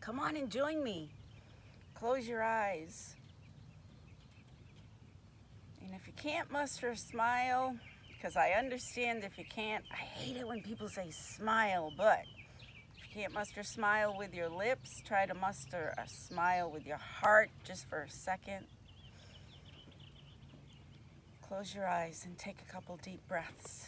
Come on and join me. Close your eyes. And if you can't muster a smile, because I understand if you can't, I hate it when people say smile, but if you can't muster a smile with your lips, try to muster a smile with your heart just for a second. Close your eyes and take a couple deep breaths.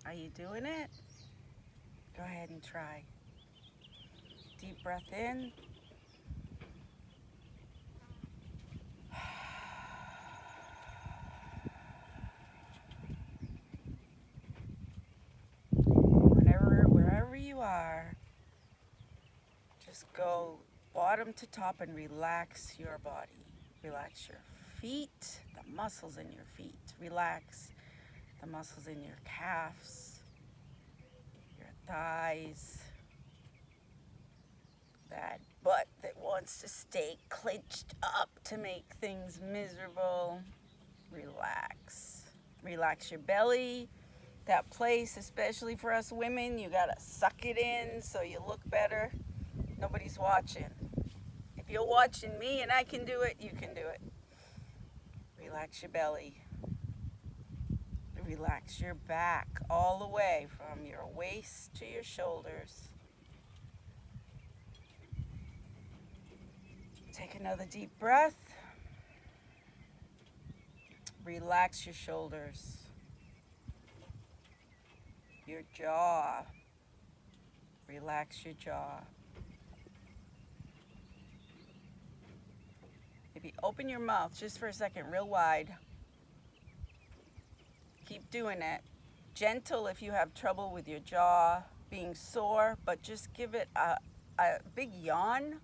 Are you doing it? Go ahead and try. Deep breath in. Wherever you are, just go bottom to top and relax your body. Relax your feet, the muscles in your feet. Relax the muscles in your calves, your thighs, that butt that wants to stay clenched up to make things miserable. Relax. Relax your belly. That place, especially for us women, you gotta suck it in so you look better. Nobody's watching. If you're watching me and I can do it, you can do it. Relax your belly. Relax your back all the way from your waist to your shoulders. Take another deep breath. Relax your shoulders. Your jaw. Relax your jaw. Maybe open your mouth just for a second, real wide. Keep doing it. Gentle if you have trouble with your jaw being sore, but just give it a big yawn.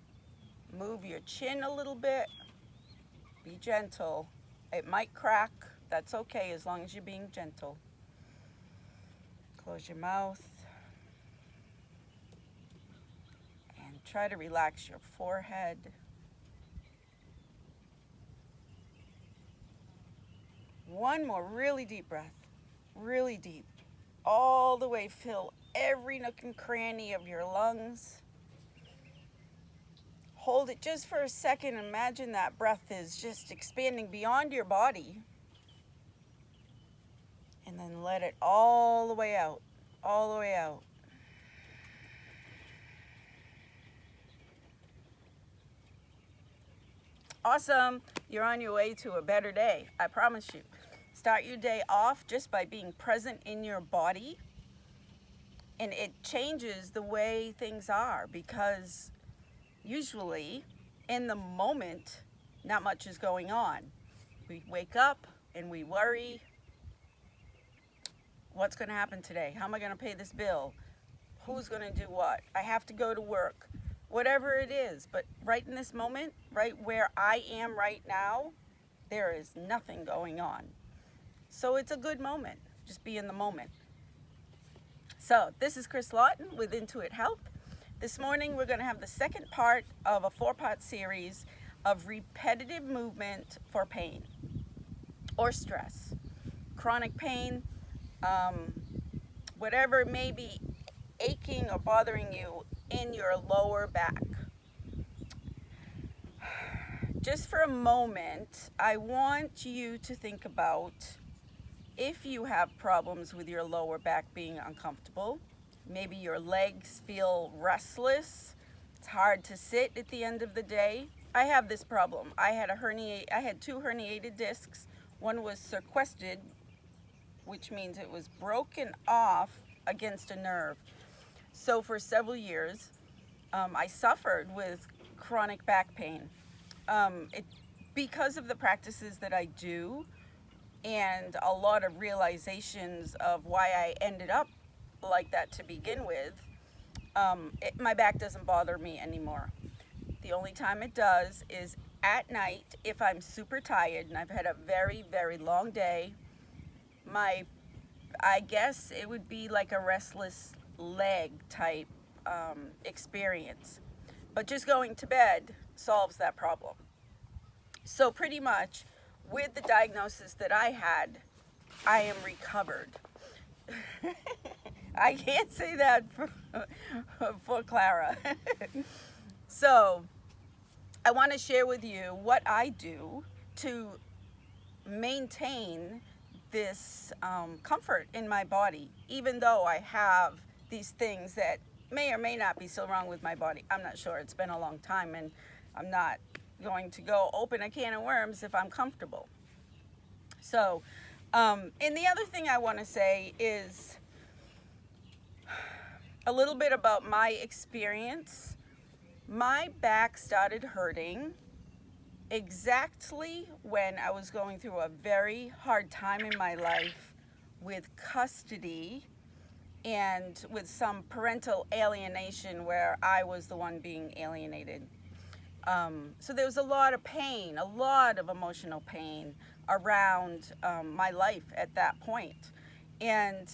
Move your chin a little bit. Be gentle. It might crack. That's okay as long as you're being gentle. Close your mouth. And try to relax your forehead. One more really deep breath. Really deep. All the way, fill every nook and cranny of your lungs. Hold it just for a second. Imagine that breath is just expanding beyond your body. And then let it all the way out. All the way out. Awesome. You're on your way to a better day. I promise you. Start your day off just by being present in your body. And it changes the way things are, because usually in the moment, not much is going on. We wake up and we worry. What's going to happen today? How am I going to pay this bill? Who's going to do what? I have to go to work. Whatever it is. But right in this moment, right where I am right now, there is nothing going on. So it's a good moment. Just be in the moment. So this is Chris Lawton with Intuit Health. This morning we're going to have the second part of a 4-part series of repetitive movement for pain or stress. Chronic pain, whatever may be aching or bothering you in your lower back. Just for a moment, I want you to think about if you have problems with your lower back being uncomfortable. Maybe your legs feel restless. It's hard to sit at the end of the day. I have this problem. I had 2 herniated discs. One was sequestered, which means it was broken off against a nerve. So for several years, I suffered with chronic back pain. Because of the practices that I do and a lot of realizations of why I ended up like that to begin with, my back doesn't bother me anymore. The only time it does is at night if I'm super tired and I've had a very, very long day. I guess it would be like a restless leg type experience. But just going to bed solves that problem. So pretty much with the diagnosis that I had, I am recovered. I can't say that for Clara. So I want to share with you what I do to maintain this comfort in my body, even though I have these things that may or may not be so wrong with my body. I'm not sure. It's been a long time, and I'm not going to go open a can of worms if I'm comfortable. So, and the other thing I want to say is a little bit about my experience. My back started hurting exactly when I was going through a very hard time in my life with custody and with some parental alienation where I was the one being alienated. So there was a lot of pain, a lot of emotional pain around my life at that point. And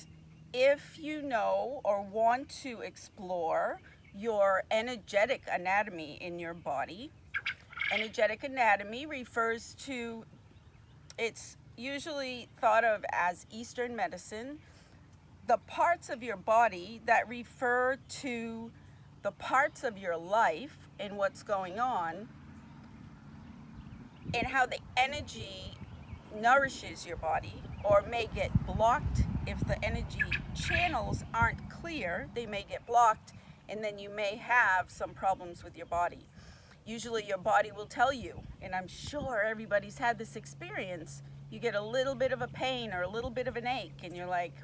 if you know or want to explore your energetic anatomy in your body, energetic anatomy refers to, it's usually thought of as Eastern medicine, the parts of your body that refer to the parts of your life and what's going on, and how the energy nourishes your body or may get blocked. If the energy channels aren't clear, they may get blocked, and then you may have some problems with your body. Usually your body will tell you, and I'm sure everybody's had this experience, you get a little bit of a pain or a little bit of an ache, and you're like,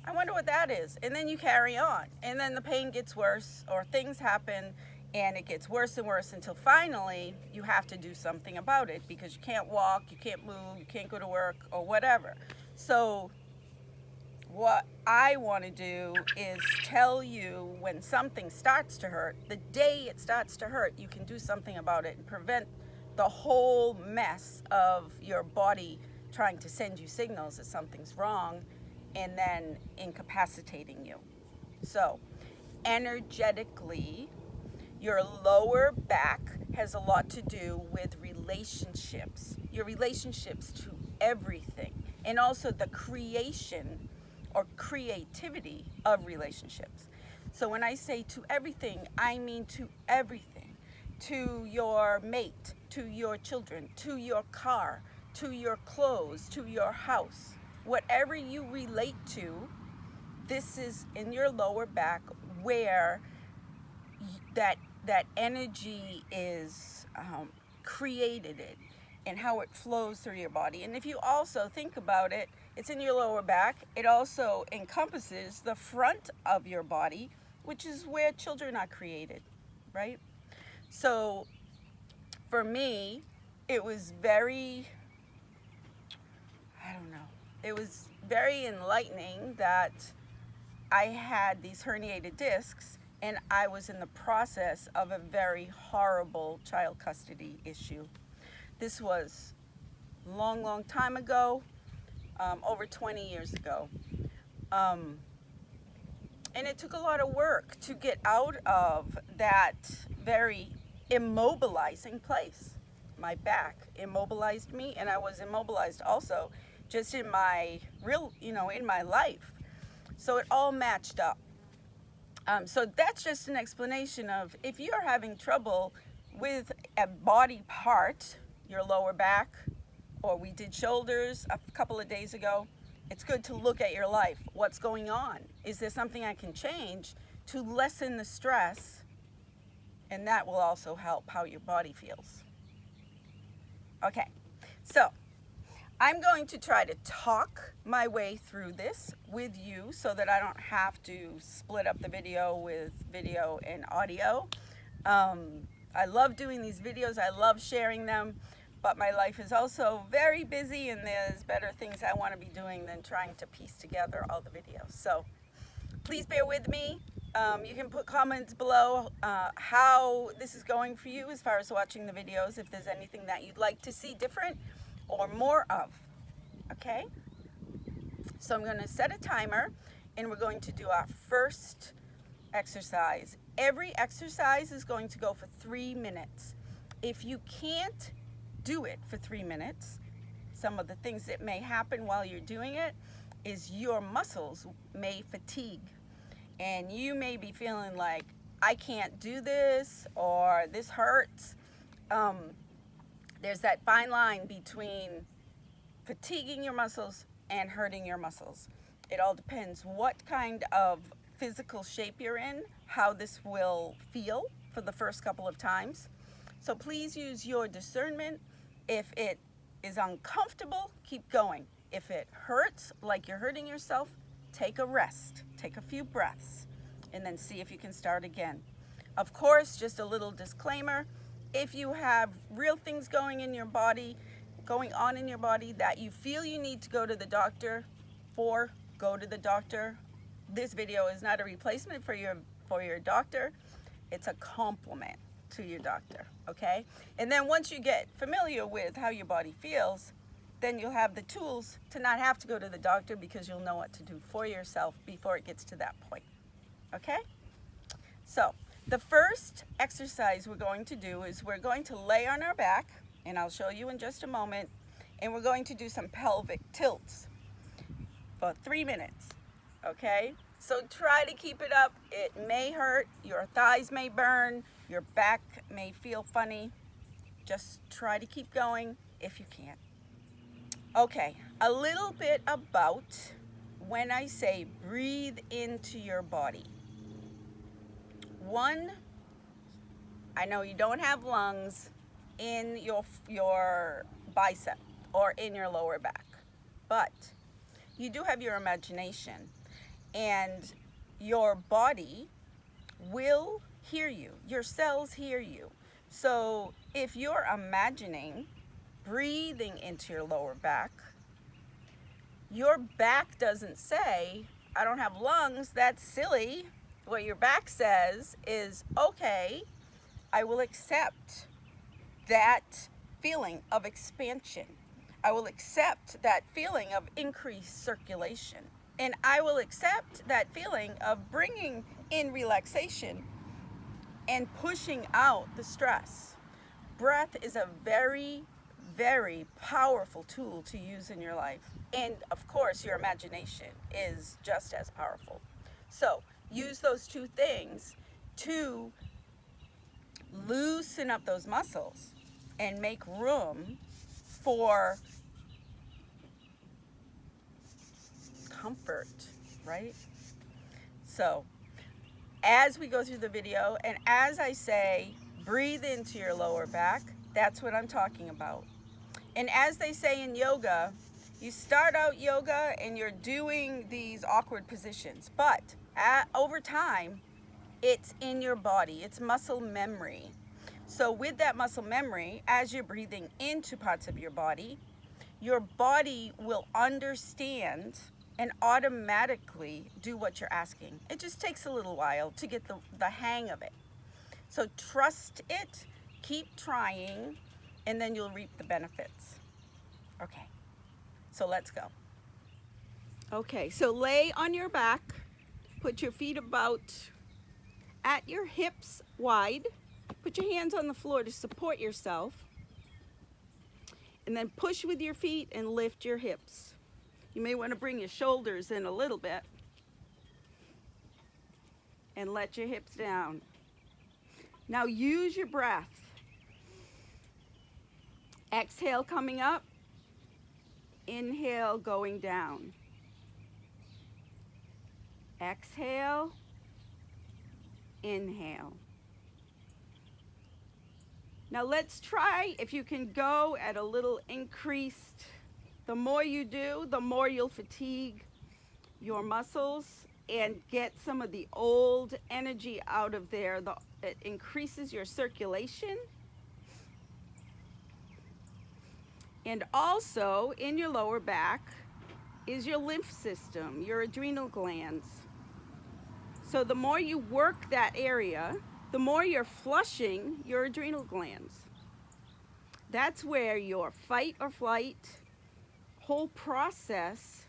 I wonder what that is. And then you carry on, and then the pain gets worse, or things happen and it gets worse and worse until finally you have to do something about it because you can't walk, you can't move, you can't go to work or whatever. So what I want to do is tell you, when something starts to hurt, the day it starts to hurt, you can do something about it and prevent the whole mess of your body trying to send you signals that something's wrong and then incapacitating you. So energetically, your lower back has a lot to do with relationships, your relationships to everything, and also the creation or creativity of relationships. So when I say to everything, I mean to everything. To your mate, to your children, to your car, to your clothes, to your house. Whatever you relate to, this is in your lower back where that energy is created it, and how it flows through your body. And if you also think about it, it's in your lower back. It also encompasses the front of your body, which is where children are created, right? So for me, it was very, it was very enlightening that I had these herniated discs and I was in the process of a very horrible child custody issue. This was long time ago, over 20 years ago. And it took a lot of work to get out of that very immobilizing place. My back immobilized me, and I was immobilized also just in my in my life. So it all matched up. So that's just an explanation of, if you're having trouble with a body part, your lower back, or we did shoulders a couple of days ago, it's good to look at your life. What's going on? Is there something I can change to lessen the stress? And that will also help how your body feels. Okay, so I'm going to try to talk my way through this with you so that I don't have to split up the video with video and audio. I love doing these videos. I love sharing them, but my life is also very busy and there's better things I want to be doing than trying to piece together all the videos. So please bear with me. You can put comments below how this is going for you as far as watching the videos, if there's anything that you'd like to see different or more of. Okay? So I'm going to set a timer and we're going to do our first exercise. Every exercise is going to go for 3 minutes. If you can't do it for 3 minutes. Some of the things that may happen while you're doing it is your muscles may fatigue, and you may be feeling like, I can't do this, or this hurts. There's that fine line between fatiguing your muscles and hurting your muscles. It all depends what kind of physical shape you're in, how this will feel for the first couple of times. So please use your discernment. If it is uncomfortable, keep going. If it hurts, like you're hurting yourself, take a rest, take a few breaths, and then see if you can start again. Of course, just a little disclaimer, if you have real things going on in your body that you feel you need to go to the doctor for, go to the doctor. This video is not a replacement for your doctor. It's a compliment to your doctor, okay? And then once you get familiar with how your body feels, then you'll have the tools to not have to go to the doctor, because you'll know what to do for yourself before it gets to that point, okay? So the first exercise we're going to do is we're going to lay on our back, and I'll show you in just a moment, and we're going to do some pelvic tilts for 3 minutes, okay? So try to keep it up. It may hurt, your thighs may burn, your back may feel funny. Just try to keep going if you can. Okay, a little bit about when I say breathe into your body. One, I know you don't have lungs in your bicep or in your lower back, but you do have your imagination, and your body will hear you. Your cells hear you. So if you're imagining breathing into your lower back, your back doesn't say, I don't have lungs, that's silly. What your back says is, okay, I will accept that feeling of expansion. I will accept that feeling of increased circulation. And I will accept that feeling of bringing in relaxation and pushing out the stress. Breath is a very, very powerful tool to use in your life. And of course, your imagination is just as powerful. So use those two things to loosen up those muscles and make room for comfort, right? So as we go through the video, and as I say, breathe into your lower back, that's what I'm talking about. And as they say in yoga, you start out yoga and you're doing these awkward positions, but over time, it's in your body. It's muscle memory. So with that muscle memory, as you're breathing into parts of your body will understand and automatically do what you're asking. It just takes a little while to get the hang of it. So trust it, keep trying, and then you'll reap the benefits. Okay, so let's go. Okay, so lay on your back, put your feet about at your hips wide, put your hands on the floor to support yourself, and then push with your feet and lift your hips. You may want to bring your shoulders in a little bit and let your hips down. Now use your breath. Exhale coming up, inhale going down. Exhale, inhale. Now let's try if you can go at a little increased. The more you do, the more you'll fatigue your muscles and get some of the old energy out of there. It increases your circulation. And also in your lower back is your lymph system, your adrenal glands. So the more you work that area, the more you're flushing your adrenal glands. That's where your fight or flight whole process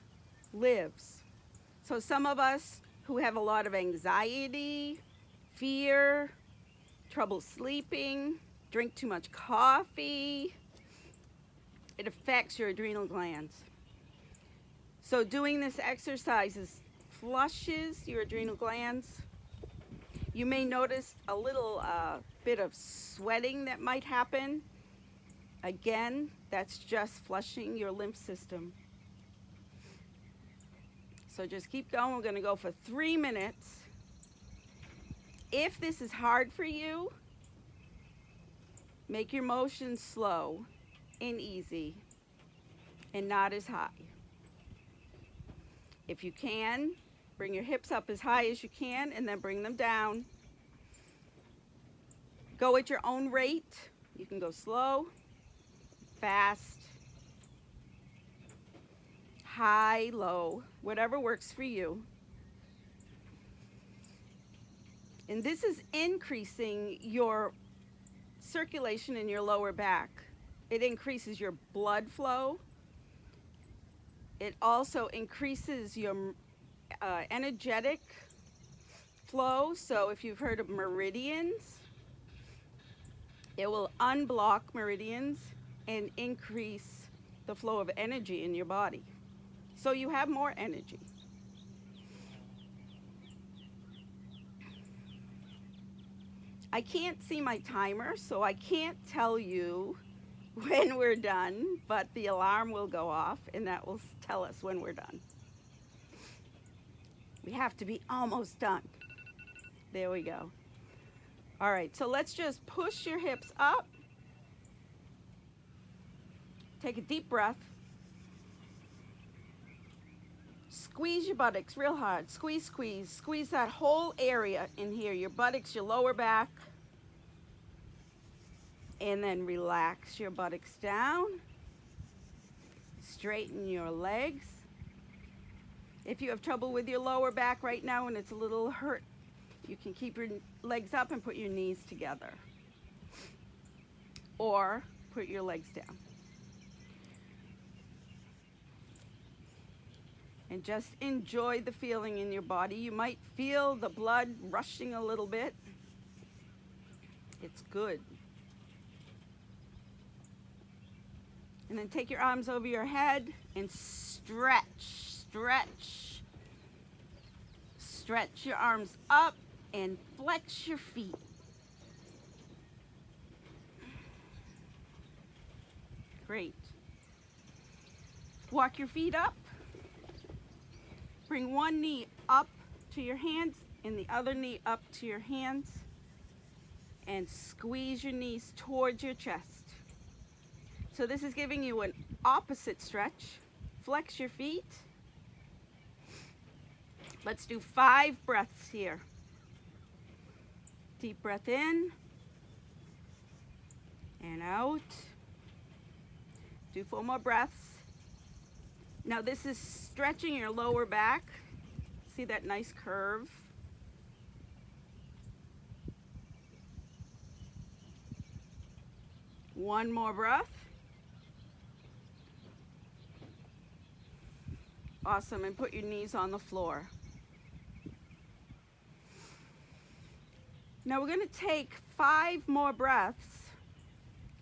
lives. So some of us who have a lot of anxiety, fear, trouble sleeping, drink too much coffee, it affects your adrenal glands. So doing this exercise flushes your adrenal glands. You may notice a little bit of sweating that might happen. Again, that's just flushing your lymph system. So just keep going. We're going to go for 3 minutes. If this is hard for you, make your motion slow and easy and not as high. If you can, bring your hips up as high as you can and then bring them down. Go at your own rate. You can go slow, fast, high, low, whatever works for you. And this is increasing your circulation in your lower back. It increases your blood flow. It also increases your energetic flow. So if you've heard of meridians, it will unblock meridians and increase the flow of energy in your body. So you have more energy. I can't see my timer, so I can't tell you when we're done, but the alarm will go off and that will tell us when we're done. We have to be almost done. There we go. All right, so let's just push your hips up. Take a deep breath. Squeeze your buttocks real hard. Squeeze, squeeze. Squeeze that whole area in here, your buttocks, your lower back. And then relax your buttocks down. Straighten your legs. If you have trouble with your lower back right now and it's a little hurt, you can keep your legs up and put your knees together. Or put your legs down. And just enjoy the feeling in your body. You might feel the blood rushing a little bit. It's good. And then take your arms over your head and stretch, stretch. Stretch your arms up and flex your feet. Great. Walk your feet up. Bring one knee up to your hands and the other knee up to your hands. And squeeze your knees towards your chest. So this is giving you an opposite stretch. Flex your feet. Let's do 5 breaths here. Deep breath in and out. Do 4 more breaths. Now this is stretching your lower back. See that nice curve? One more breath. Awesome, and put your knees on the floor. Now we're going to take 5 more breaths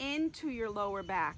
into your lower back.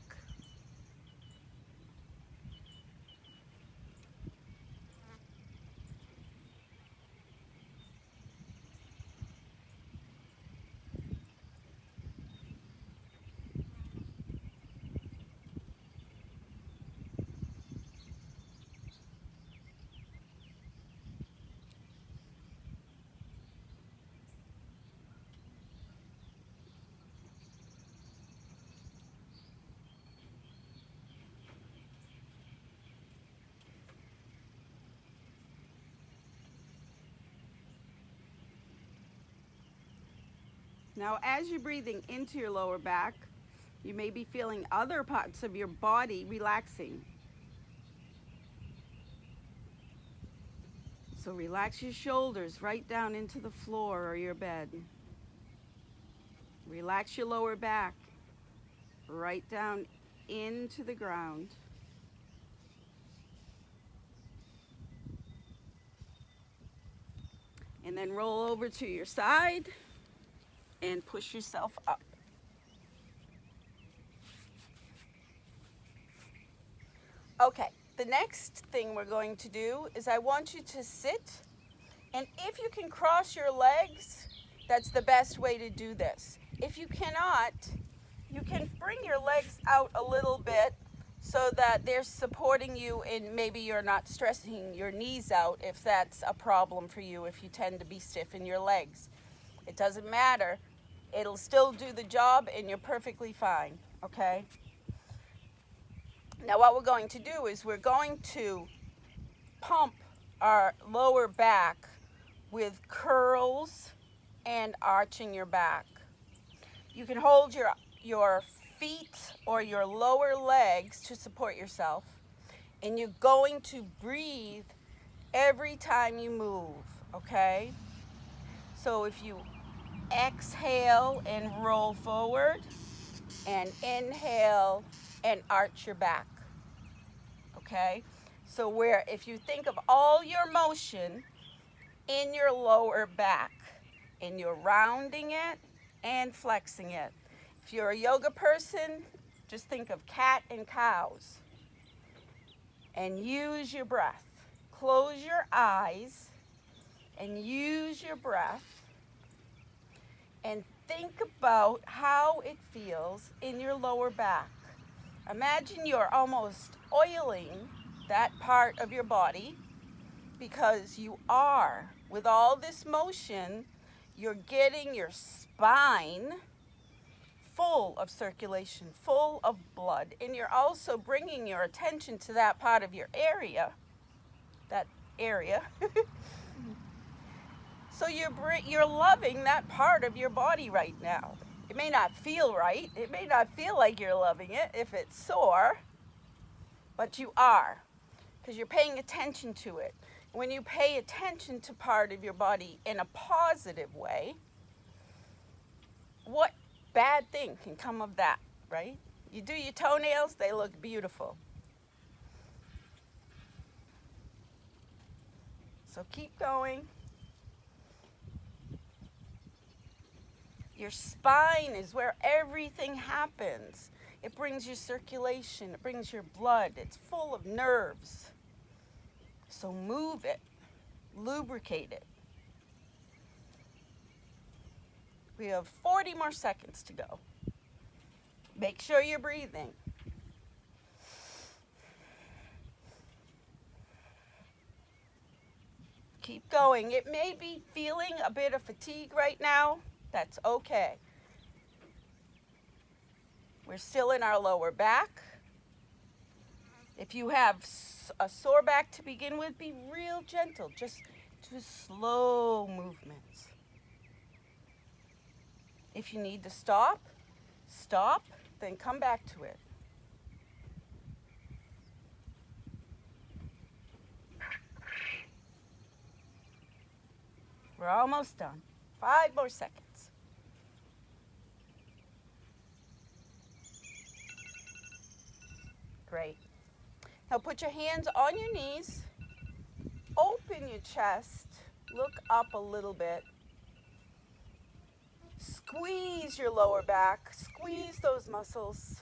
Now, as you're breathing into your lower back, you may be feeling other parts of your body relaxing. So relax your shoulders right down into the floor or your bed. Relax your lower back right down into the ground. And then roll over to your side and push yourself up. Okay, the next thing we're going to do is I want you to sit, and if you can cross your legs, that's the best way to do this. If you cannot, you can bring your legs out a little bit so that they're supporting you, and maybe you're not stressing your knees out if that's a problem for you, if you tend to be stiff in your legs. It doesn't matter. It'll still do the job and you're perfectly fine, okay? Now what we're going to do is we're going to pump our lower back with curls and arching your back. You can hold your feet or your lower legs to support yourself, and you're going to breathe every time you move, okay? So if you exhale and roll forward, and inhale and arch your back, okay? So where if you think of all your motion in your lower back, and you're rounding it and flexing it. If you're a yoga person, just think of cat and cows and use your breath. Close your eyes and use your breath and think about how it feels in your lower back. Imagine you're almost oiling that part of your body, because you are. With all this motion, you're getting your spine full of circulation, full of blood, and you're also bringing your attention to that part of your area, that area. So you're loving that part of your body right now. It may not feel right. It may not feel like you're loving it if it's sore, but you are, because you're paying attention to it. When you pay attention to part of your body in a positive way, what bad thing can come of that, right? You do your toenails, they look beautiful. So keep going. Your spine is where everything happens. It brings you circulation, it brings your blood, it's full of nerves. So move it, lubricate it. We have 40 more seconds to go. Make sure you're breathing. Keep going. It may be feeling a bit of fatigue right now. That's okay. We're still in our lower back. If you have a sore back to begin with, be real gentle. Just do slow movements. If you need to stop, then come back to it. We're almost done. 5 more seconds. Great. Now put your hands on your knees. Open your chest. Look up a little bit. Squeeze your lower back. Squeeze those muscles.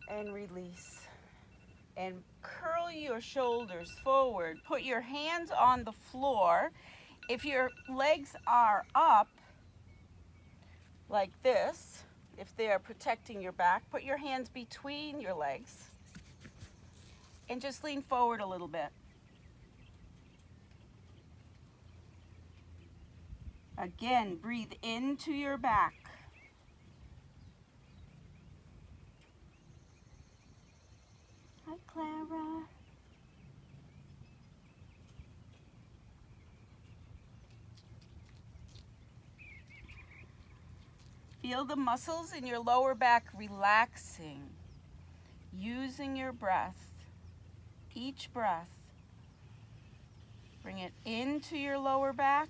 And release. And curl your shoulders forward. Put your hands on the floor. If your legs are up like this, if they are protecting your back, put your hands between your legs and just lean forward a little bit. Again, breathe into your back. Hi, Clara. Feel the muscles in your lower back relaxing, using your breath. Each breath, bring it into your lower back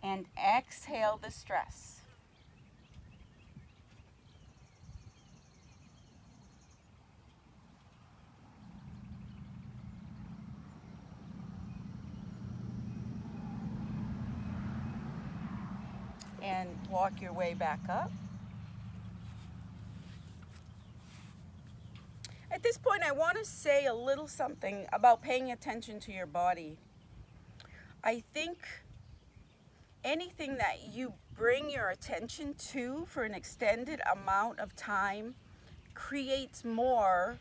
and exhale the stress. and walk your way back up. At this point, I want to say a little something about paying attention to your body. I think anything that you bring your attention to for an extended amount of time creates more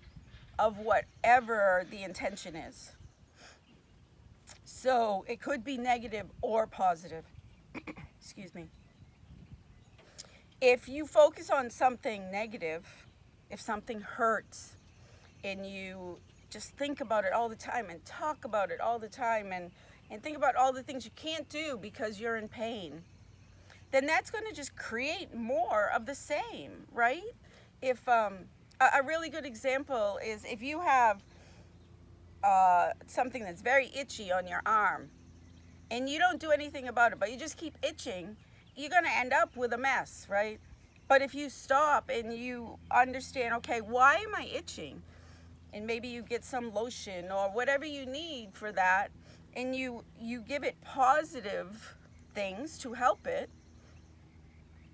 of whatever the intention is. So it could be negative or positive. Excuse me. If you focus on something negative, if something hurts, and you just think about it all the time and talk about it all the time and think about all the things you can't do because you're in pain, then that's going to just create more of the same, right? If a really good example is if you have something that's very itchy on your arm and you don't do anything about it, but you just keep itching, you're going to end up with a mess, right? But if you stop and you understand, okay, why am I itching? And maybe you get some lotion or whatever you need for that, and you give it positive things to help it,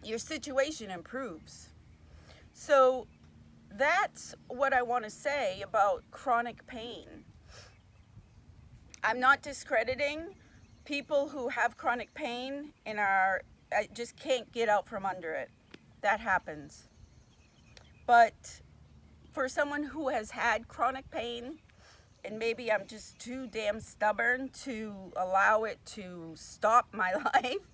your situation improves. So that's what I want to say about chronic pain. I'm not discrediting people who have chronic pain and just can't get out from under it. That happens. But for someone who has had chronic pain, and maybe I'm just too damn stubborn to allow it to stop my life,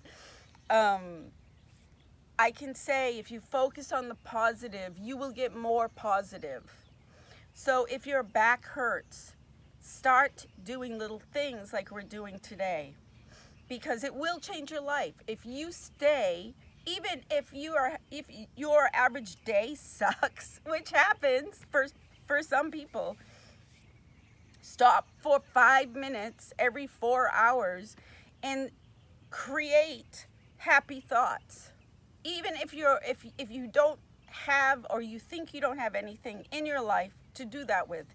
I can say if you focus on the positive, you will get more positive. So if your back hurts, start doing little things like we're doing today, because it will change your life. If you stay, even if your average day sucks, which happens for some people, stop for 5 minutes every 4 hours and create happy thoughts. Even if you don't have, or you think you don't have anything in your life to do that with,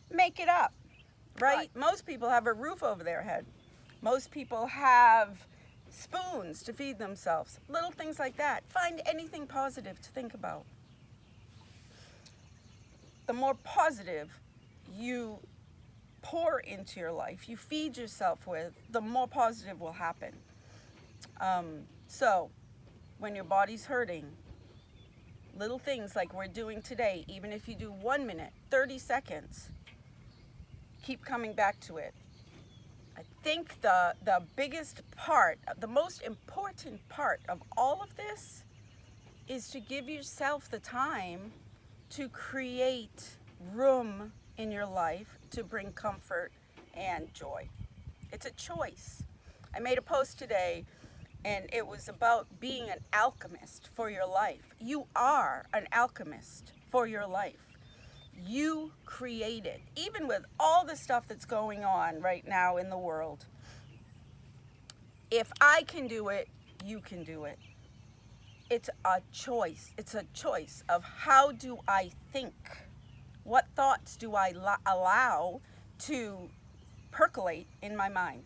make it up, right? Most people have a roof over their head. Most people have spoons to feed themselves. Little things like that. Find anything positive to think about. The more positive you pour into your life, you feed yourself with, the more positive will happen. So when your body's hurting, little things like we're doing today, even if you do 1 minute, 30 seconds, keep coming back to it. I think the biggest part, the most important part of all of this is to give yourself the time to create room in your life to bring comfort and joy. It's a choice. I made a post today, and it was about being an alchemist for your life. You are an alchemist for your life. You create it, even with all the stuff that's going on right now in the world. If I can do it, you can do it. It's a choice. It's a choice of how do I think? What thoughts do I allow to percolate in my mind?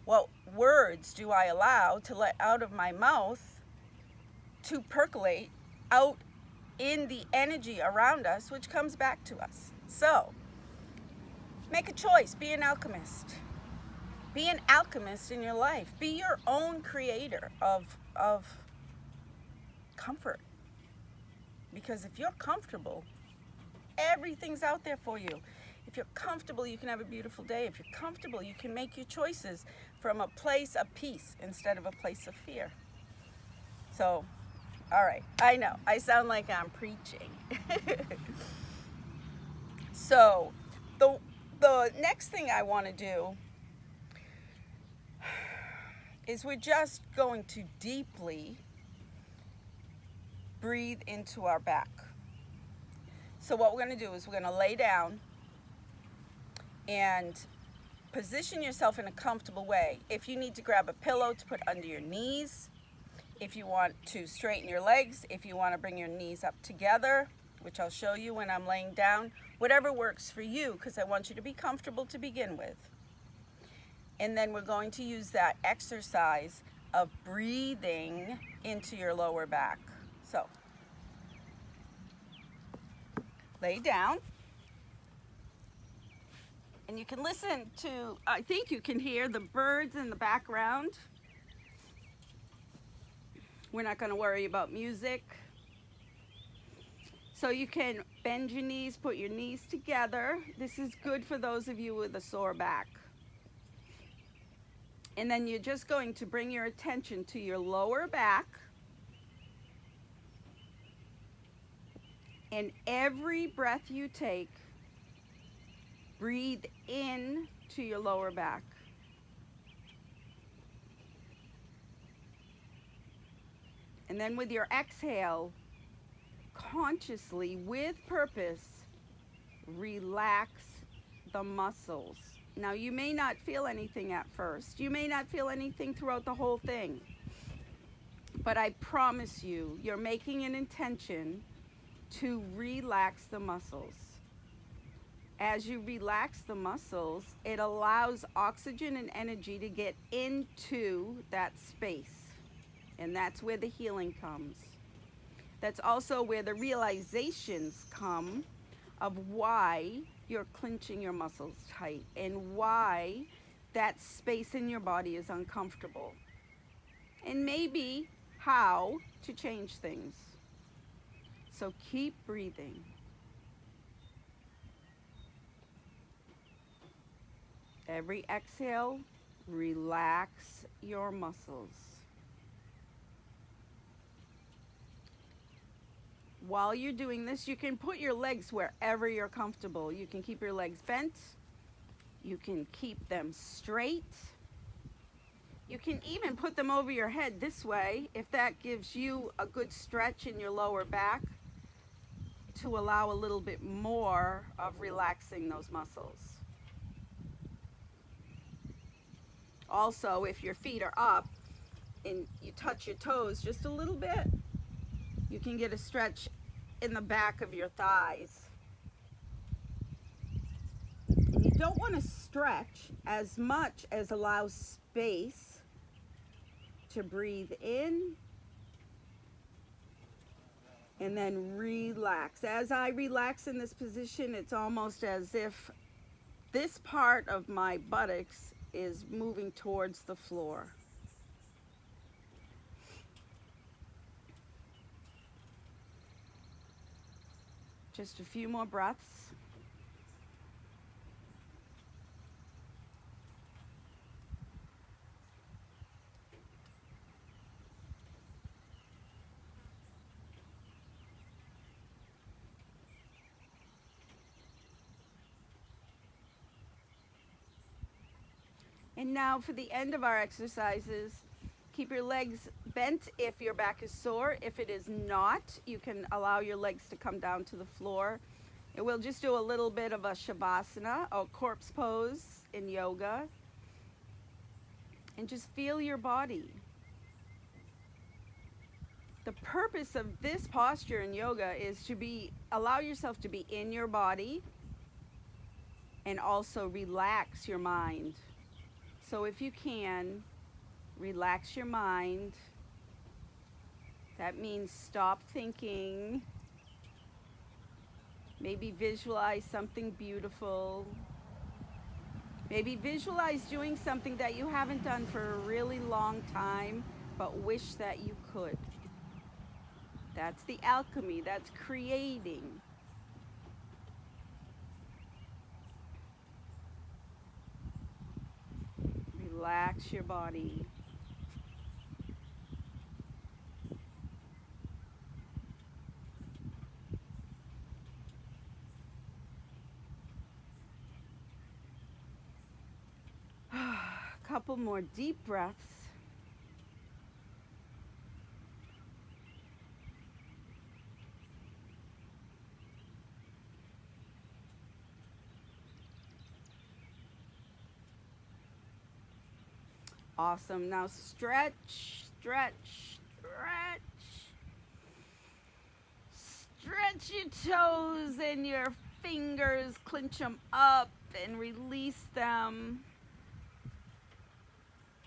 What words do I allow to let out of my mouth to percolate out in the energy around us, which comes back to us? So, make a choice. Be an alchemist. Be an alchemist in your life. Be your own creator of comfort. Because if you're comfortable, everything's out there for you. If you're comfortable, you can have a beautiful day. If you're comfortable, you can make your choices from a place of peace instead of a place of fear. So, all right, I know, I sound like I'm preaching. So, the next thing I want to do is we're just going to deeply breathe into our back. So what we're going to do is we're going to lay down and position yourself in a comfortable way. If you need to grab a pillow to put under your knees, if you want to straighten your legs, if you want to bring your knees up together, which I'll show you when I'm laying down, whatever works for you, because I want you to be comfortable to begin with. And then we're going to use that exercise of breathing into your lower back. So, lay down. And you can listen to, I think you can hear the birds in the background. We're not going to worry about music. So you can bend your knees, put your knees together. This is good for those of you with a sore back. And then you're just going to bring your attention to your lower back. And every breath you take, breathe in to your lower back. And then with your exhale, consciously, with purpose, relax the muscles. Now, you may not feel anything at first. You may not feel anything throughout the whole thing. But I promise you, you're making an intention to relax the muscles. As you relax the muscles, it allows oxygen and energy to get into that space. And that's where the healing comes. That's also where the realizations come of why you're clenching your muscles tight and why that space in your body is uncomfortable. And maybe how to change things. So keep breathing. Every exhale, relax your muscles. While you're doing this, you can put your legs wherever you're comfortable. You can keep your legs bent. You can keep them straight. You can even put them over your head this way if that gives you a good stretch in your lower back to allow a little bit more of relaxing those muscles. Also, if your feet are up and you touch your toes just a little bit, you can get a stretch in the back of your thighs. And you don't want to stretch as much as allows space to breathe in and then relax. As I relax in this position, it's almost as if this part of my buttocks is moving towards the floor. Just a few more breaths. And now for the end of our exercises, keep your legs bent if your back is sore. If it is not, you can allow your legs to come down to the floor. And we'll just do a little bit of a shavasana, or corpse pose in yoga. And just feel your body. The purpose of this posture in yoga is to allow yourself to be in your body and also relax your mind. So if you can, relax your mind. That means stop thinking. Maybe visualize something beautiful. Maybe visualize doing something that you haven't done for a really long time, but wish that you could. That's the alchemy. That's creating. Relax your body. Couple more deep breaths. Awesome. Now stretch, stretch, stretch. Stretch your toes and your fingers, clench them up and release them.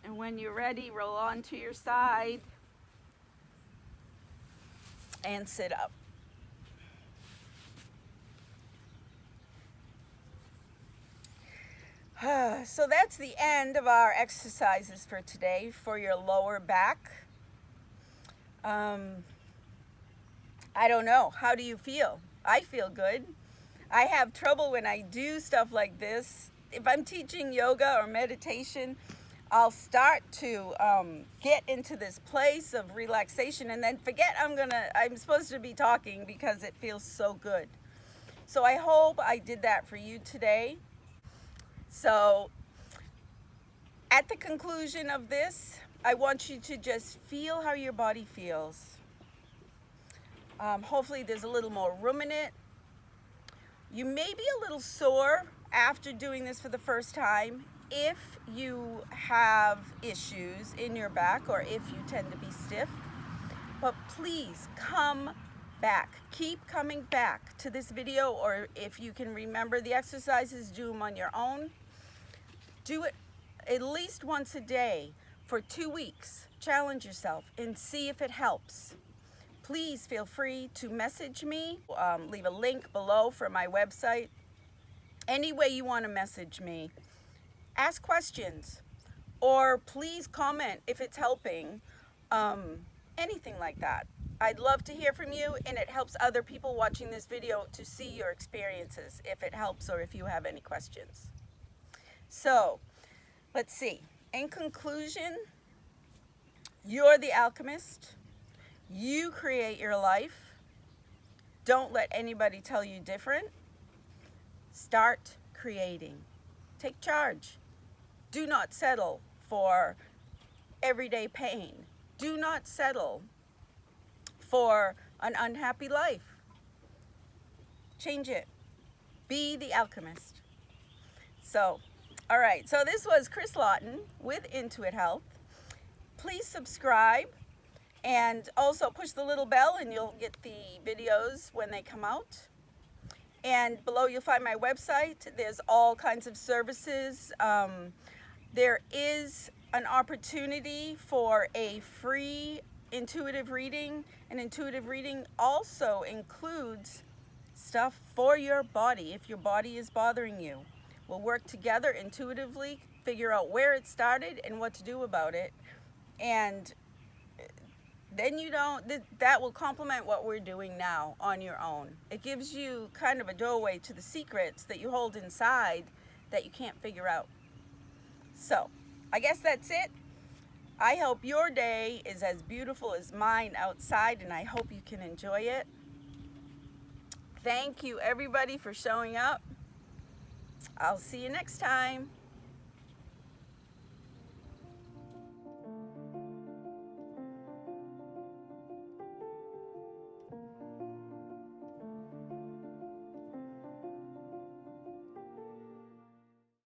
And when you're ready, roll onto your side and sit up. So that's the end of our exercises for today for your lower back. I don't know. How do you feel? I feel good. I have trouble when I do stuff like this. If I'm teaching yoga or meditation, I'll start to get into this place of relaxation and then forget I'm supposed to be talking because it feels so good. So I hope I did that for you today. So at the conclusion of this, I want you to just feel how your body feels. Hopefully there's a little more room in it. You may be a little sore after doing this for the first time if you have issues in your back or if you tend to be stiff. But please come back. Keep coming back to this video, or if you can remember the exercises, do them on your own. Do it at least once a day for 2 weeks. Challenge yourself and see if it helps. Please feel free to message me. Leave a link below for my website. Any way you want to message me. Ask questions, or please comment if it's helping. Anything like that. I'd love to hear from you, and it helps other people watching this video to see your experiences, if it helps or if you have any questions. So, let's see. In conclusion, you're the alchemist. You create your life. Don't let anybody tell you different. Start creating. Take charge. Do not settle for everyday pain. Do not settle for an unhappy life. Change it. Be the alchemist. So, all right. So this was Chris Lawton with Intuit Health. Please subscribe and also push the little bell and you'll get the videos when they come out. And below you'll find my website. There's all kinds of services. There is an opportunity for a free intuitive reading. And intuitive reading also includes stuff for your body if your body is bothering you. We'll work together intuitively, figure out where it started and what to do about it. And then that will complement what we're doing now on your own. It gives you kind of a doorway to the secrets that you hold inside that you can't figure out. So, I guess that's it. I hope your day is as beautiful as mine outside, and I hope you can enjoy it. Thank you, everybody, for showing up. I'll see you next time.